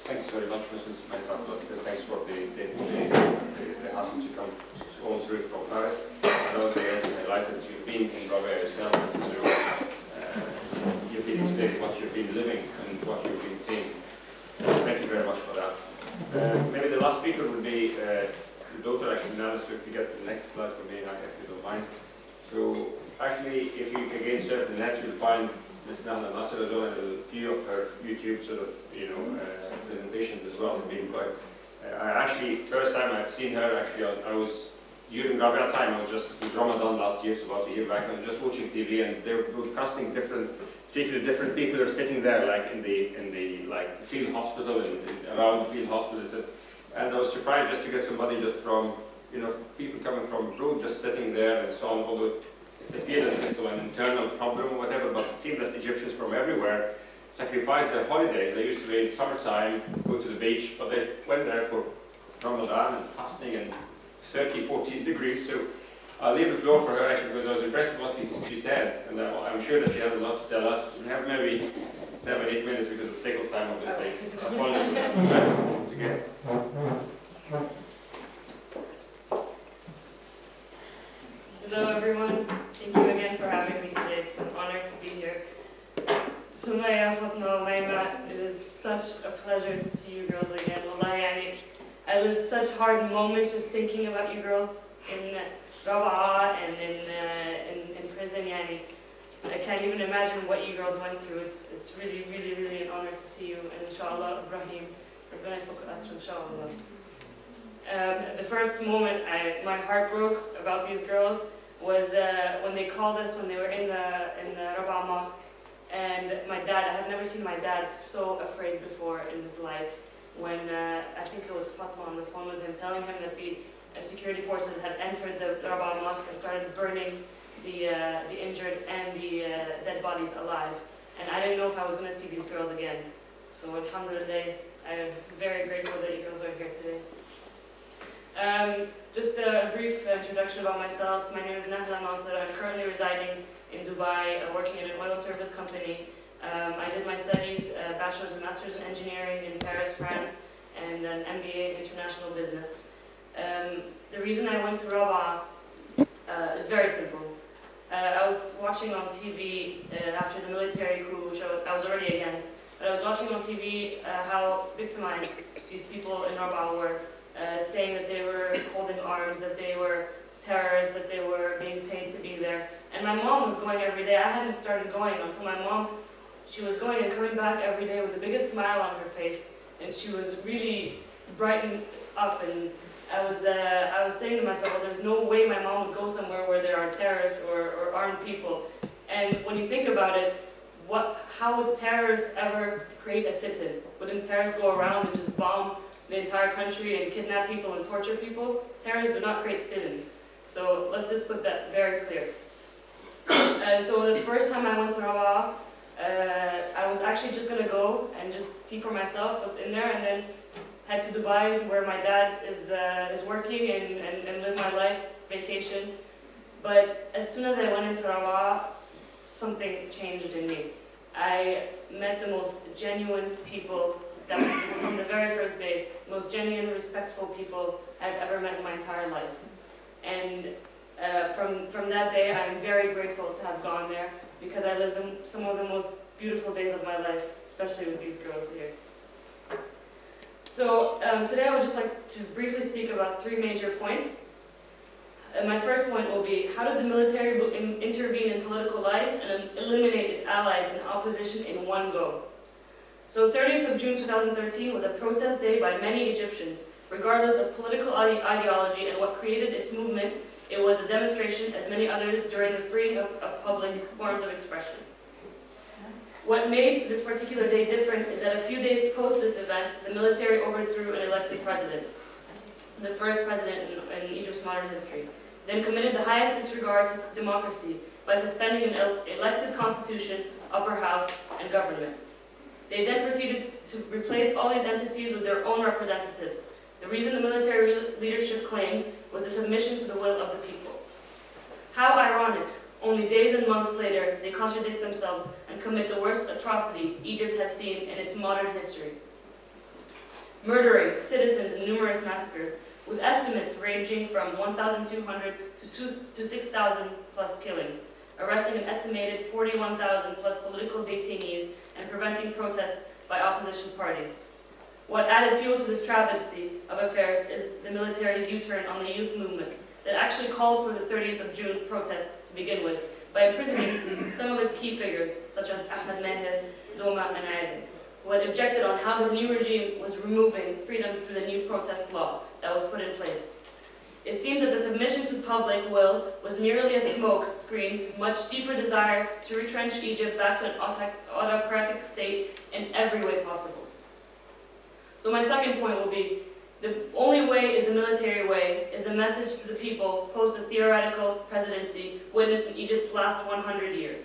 Thanks very much, Mrs. Myself. Thanks for the asking to come all through from Paris. And also, yes, highlighted you've been in Rabia yourself, so you've been explaining what you've been living and what you've been seeing. Thank you very much for that. Maybe the last speaker would be the daughter, actually, Nahla, so if you get the next slide for me, if you don't mind. So, actually, if you again surf the net, you'll find Ms. Nahla Nasser as well, and a few of her YouTube sort of, presentations as well have been quite. I actually, first time I've seen her, actually, I was during Rabia time. It was Ramadan last year, so about a year back. I was just watching TV, and they were broadcasting speaking to different people who are sitting there, like in the like field hospital and around the field hospital. And I was surprised just to get somebody just from, people coming from abroad, just sitting there and so on. Although it appeared that it's an internal problem or whatever, but it seemed that Egyptians from everywhere sacrificed their holidays. They used to, in summertime, go to the beach, but they went there for Ramadan and fasting and 30, 40 degrees. So I'll leave the floor for her, actually, because I was impressed with what she said, and I'm sure that she had a lot to tell us. We have maybe 7, 8 minutes because of the sake of time of the place. Apologies for that. Again. Hello everyone, thank you again for having me today. It's an honor to be here. Sumaya, Fatma, Layma, it is such a pleasure to see you girls again. Wallahi, I lived such hard moments just thinking about you girls in Rabaa and in prison. Yani, I can't even imagine what you girls went through. It's really, really, really an honor to see you. And inshallah, Ibrahim, Rabbana yafuk al-asr, inshallah. The first moment my heart broke about these girls was when they called us when they were in the Rabaa mosque, and my dad. I have never seen my dad so afraid before in his life. When I think it was Fatma on the phone with him, telling him that the security forces had entered the Rabaa mosque and started burning the injured and the dead bodies alive. And I didn't know if I was going to see these girls again. So alhamdulillah, I'm very grateful that you girls are here today. Just a brief introduction about myself. My name is Nahla. I'm currently residing in Dubai, working in an oil service company. I did my studies, bachelor's and master's in engineering in Paris, France, and an MBA in international business. The reason I went to Rabaa is very simple. I was watching on TV after the military coup, which I was already against, but I was watching on TV how victimized these people in Rabaa were. Saying that they were holding arms, that they were terrorists, that they were being paid to be there. And my mom was going every day. I hadn't started going until my mom, she was going and coming back every day with the biggest smile on her face. And she was really brightened up. And I was saying to myself, well, there's no way my mom would go somewhere where there are terrorists or armed people. And when you think about it, how would terrorists ever create a sit-in? Wouldn't terrorists go around and just bomb the entire country and kidnap people and torture people? Terrorists do not create sit-ins. So let's just put that very clear. So the first time I went to Rabaa, I was actually just going to go and just see for myself what's in there, and then head to Dubai where my dad is working and live my life, vacation. But as soon as I went into Rabaa, something changed in me. I met the most genuine people that from the very first day, the most genuine, respectful people I've ever met in my entire life. And from that day, I'm very grateful to have gone there because I lived some of the most beautiful days of my life, especially with these girls here. So today I would just like to briefly speak about 3 major points. My first point will be, how did the military intervene in political life and eliminate its allies in opposition in one go? So 30th of June 2013 was a protest day by many Egyptians. Regardless of political ideology and what created its movement, it was a demonstration, as many others, during the freeing of public forms of expression. What made this particular day different is that a few days post this event, the military overthrew an elected president, the first president in Egypt's modern history, then committed the highest disregard to democracy by suspending an elected constitution, upper house, and government. They then proceeded to replace all these entities with their own representatives. The reason the military leadership claimed was the submission to the will of the people. How ironic, only days and months later, they contradict themselves and commit the worst atrocity Egypt has seen in its modern history. murdering citizens in numerous massacres, with estimates ranging from 1,200 to 6,000 plus killings, arresting an estimated 41,000 plus political detainees and preventing protests by opposition parties. What added fuel to this travesty of affairs is the military's U-turn on the youth movements that actually called for the 30th of June protests to begin with, by imprisoning some of its key figures, such as Ahmed Meher, Doma, and Aydin, who had objected on how the new regime was removing freedoms through the new protest law that was put in place. It seems that the submission to the public will was merely a smoke screen to much deeper desire to retrench Egypt back to an autocratic state in every way possible. So my second point will be, the only way is the military way, is the message to the people post the theoretical presidency witnessed in Egypt's last 100 years.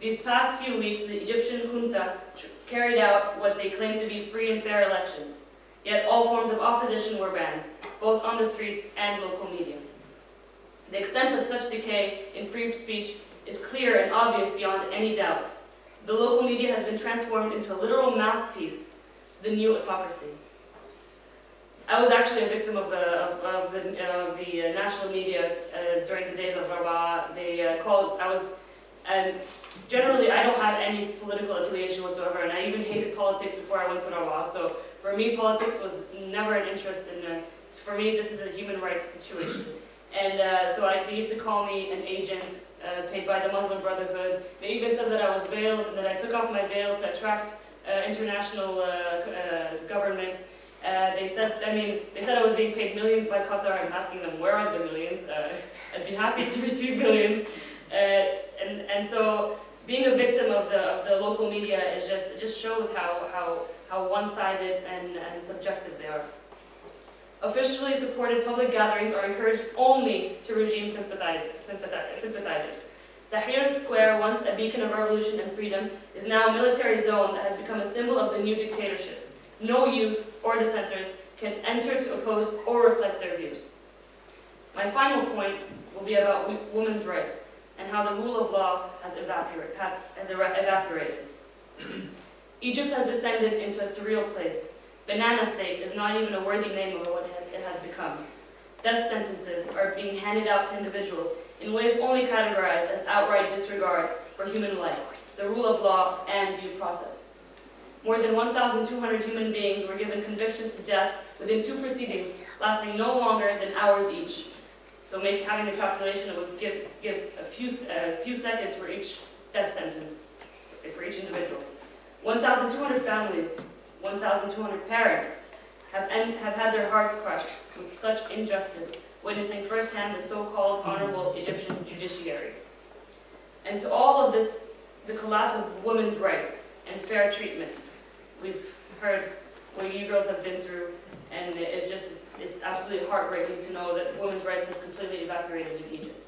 These past few weeks, the Egyptian junta carried out what they claimed to be free and fair elections, yet all forms of opposition were banned, both on the streets and local media. The extent of such decay in free speech is clear and obvious beyond any doubt. The local media has been transformed into a literal mouthpiece to the new autocracy. I was actually a victim of the national media during the days of Rabaa. They called, and generally I don't have any political affiliation whatsoever, and I even hated politics before I went to Rabaa. So for me, politics was never an interest in, for me, this is a human rights situation. And so they used to call me an agent paid by the Muslim Brotherhood. They even said that I was veiled, and that I took off my veil to attract international governments. They said I was being paid millions by Qatar. I'm asking them, where are the millions? I'd be happy to receive millions. And so being a victim of the local media is it just shows how one-sided and subjective they are. Officially supported public gatherings are encouraged only to regime sympathizers. Tahrir Square, once a beacon of revolution and freedom, is now a military zone that has become a symbol of the new dictatorship. No youth or dissenters can enter to oppose or reflect their views. My final point will be about women's rights and how the rule of law has evaporated. Egypt has descended into a surreal place. Banana state is not even a worthy name of what it has become. Death sentences are being handed out to individuals in ways only categorized as outright disregard for human life, the rule of law, and due process. More than 1,200 human beings were given convictions to death within 2 proceedings, lasting no longer than hours each. So having the calculation, it would give a few seconds for each death sentence, for each individual. 1,200 families, 1,200 parents have had their hearts crushed with such injustice, witnessing firsthand the so-called honorable Egyptian judiciary. And to all of this, the collapse of women's rights and fair treatment. We've heard what you girls have been through, and it's absolutely heartbreaking to know that women's rights has completely evaporated in Egypt.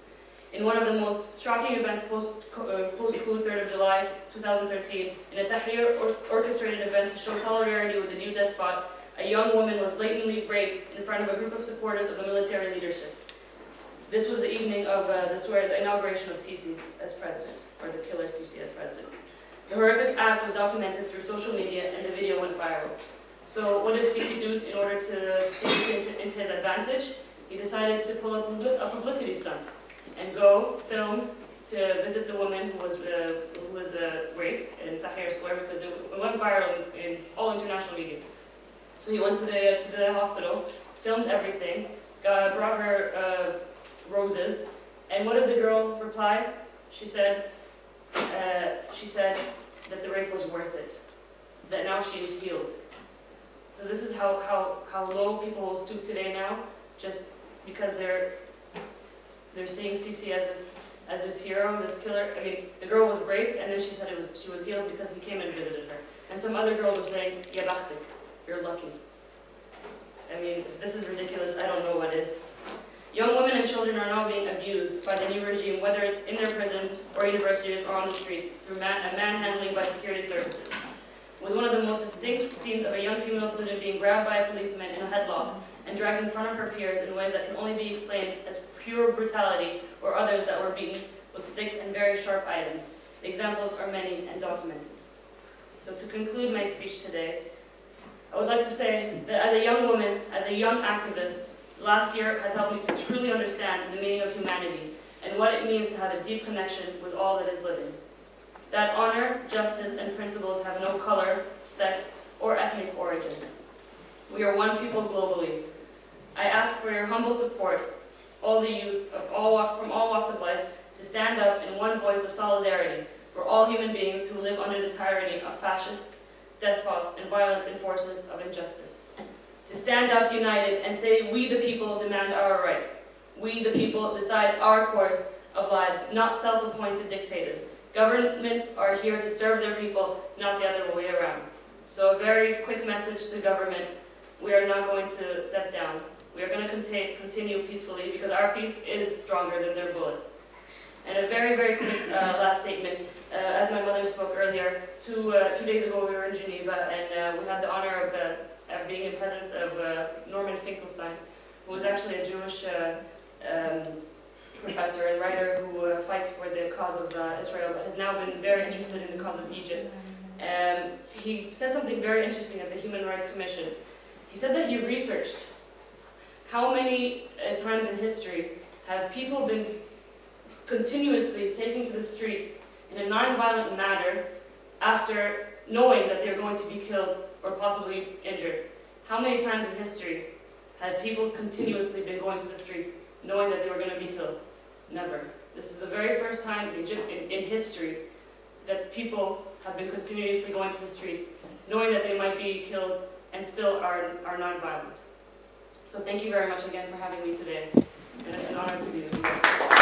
In one of the most shocking events post-coup 3rd of July 2013, in a Tahrir orchestrated event to show solidarity with the new despot, a young woman was blatantly raped in front of a group of supporters of the military leadership. This was the evening of the inauguration of Sisi as president, or the killer Sisi as president. The horrific act was documented through social media, and the video went viral. So what did Sisi do in order to take it into his advantage? He decided to pull up a publicity stunt and go film to visit the woman who was raped in Tahrir Square, because it went viral in all international media. So he went to the hospital, filmed everything, brought her roses, and what did the girl reply? She said that the rape was worth it, that now she is healed. So this is how low people will stoop today now, just because they're seeing Sisi as this hero, this killer. I mean, the girl was raped, and then she said she was healed because he came and visited her. And some other girls were saying, "Ya bakhtik, you're lucky." I mean, if this is ridiculous, I don't know what is. Young women and children are now being abused by the new regime, whether in their prisons or universities or on the streets, through manhandling by security services. With one of the most distinct scenes of a young female student being grabbed by a policeman in a headlock and dragged in front of her peers in ways that can only be explained as pure brutality, or others that were beaten with sticks and very sharp items. Examples are many and documented. So to conclude my speech today, I I would like to say that as a young woman, as a young activist, last year has helped me to truly understand the meaning of humanity and what it means to have a deep connection with all that is living. That honor, justice, and principles have no color, sex, or ethnic origin. We are one people globally. I ask for your humble support, all the youth of from all walks of life, to stand up in one voice of solidarity for all human beings who live under the tyranny of fascists, despots, and violent enforcers of injustice. To stand up united and say, we the people demand our rights. We the people decide our course of lives, not self-appointed dictators. Governments are here to serve their people, not the other way around. So a very quick message to the government: we are not going to step down. We are going to continue peacefully because our peace is stronger than their bullets. And a very, very quick last statement. As my mother spoke earlier, two days ago we were in Geneva, and we had the honor of being in presence of Norman Finkelstein, who was actually a Jewish professor and writer who fights for the cause of Israel, but has now been very interested in the cause of Egypt. He said something very interesting at the Human Rights Commission. He said that he researched how many times in history have people been continuously taken to the streets in a non-violent manner after knowing that they're going to be killed or possibly injured. How many times in history had people continuously been going to the streets knowing that they were going to be killed? Never. This is the very first time in history that people have been continuously going to the streets knowing that they might be killed and still are non-violent. So thank you very much again for having me today, and it's an honor to be with you.